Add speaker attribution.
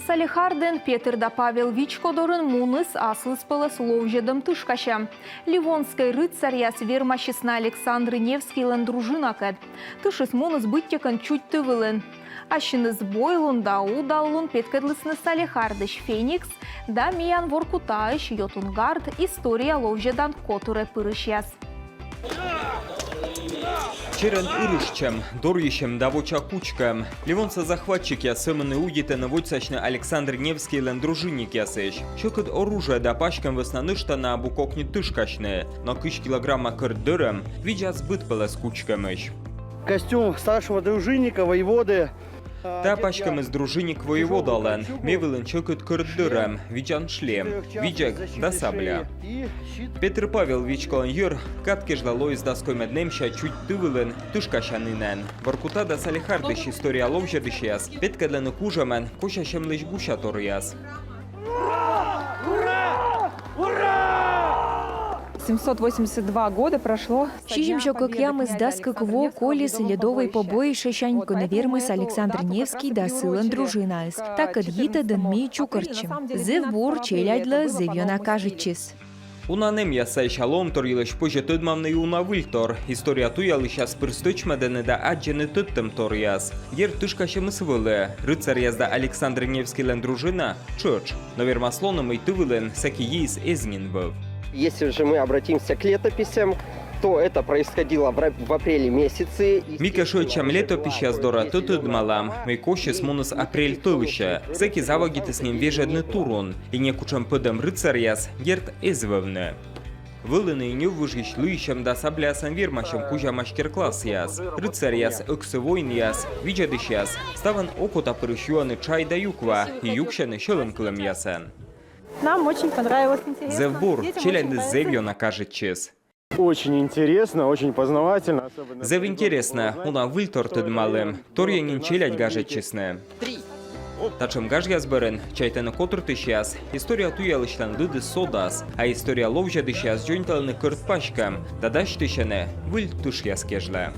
Speaker 1: Салихарден Петр да Павел Вичкодорын муныс асылс пылыс ловжедым тышкаща. Ливонской рыцарьяс вермащесна Александр Невский лен дружина кэд. Тышыс муныс быттекан чуть тывылын. Ащыныз бойлун да удаллун петкедлысны Салихардыш Феникс да миян воркутаыш йотунгард история ловжедан которе пырышяс.
Speaker 2: Черен ирышчем, дорьищем давоча кучкам. Ливонца захватчик я сыманы удиты наводсачны Александр Невский лен дружинник ясыш. Чокот оружие да пачкам веснанышта на букокни тышкачны, но кыш килограмма кырдырым, видя сбыт пылас кучкамыш.
Speaker 3: Костюм старшего дружинника, воеводы.
Speaker 2: Та пачкам из дружинник воевода лен, мевелен чокот кырдырым, видян шлем, видяк да сабля. Петр Павел Вичколан юр, катки ждало из доской меднемща чуть тывылен, тышкашанинен. Воркута да Салихардыш история ловжедышяс, петкадлены кужамен, кошащем лишь гуша торяс.
Speaker 4: 782 года прошло.
Speaker 5: Щижимшо как ямы сдаст каково колес ледовой побоище шанько навермыс Александр Невский да сылен дружинас. Так адгита дэнми чукарчым. Зев бур челядла зевьона кажетчис.
Speaker 2: Унанем ясай шалом торилыш позже тыдмавный уна вильтор. История туя лишас пырсточмадены да аджены тыттым торяс. Ер тышкащем свылы. Рыцарь язда Александр Невский лен дружина чёрч. Но вермаслоном и тывылен саки ейс эзнин быв.
Speaker 6: Если же мы обратимся к летописям, то это происходило в апреле месяце.
Speaker 2: Мика шойчам летопися здора тыдмалам. Мы коши с мунус апрель тылыша. Саки завагиты с ним вежедны турон. И некучам пыдам рыцарьяс ерт эзвывны. Вылыны не выжищ лыщем да саблясам вермащем кужа мастер-класс яс. Рыцарьяс ыксы войн яс. Виджадыш ставан окута пырыщуаны чай да юква. И юкшаны шелынклым ясен.
Speaker 4: Нам очень понравилось, интересно.
Speaker 2: Зевбур, челядны зевьона кажет чес.
Speaker 3: Очень интересно, очень познавательно.
Speaker 2: Зев интересно, уна вильтор тыдмалым. Торьянин челядь гажет чесне. Тачем гаж язберен, чайтаны котр тышяс. История туялыштан дыды содас, а история ловжадышяс жонталны кырт пачкам. Дадаш тышане, виль туш яскежле.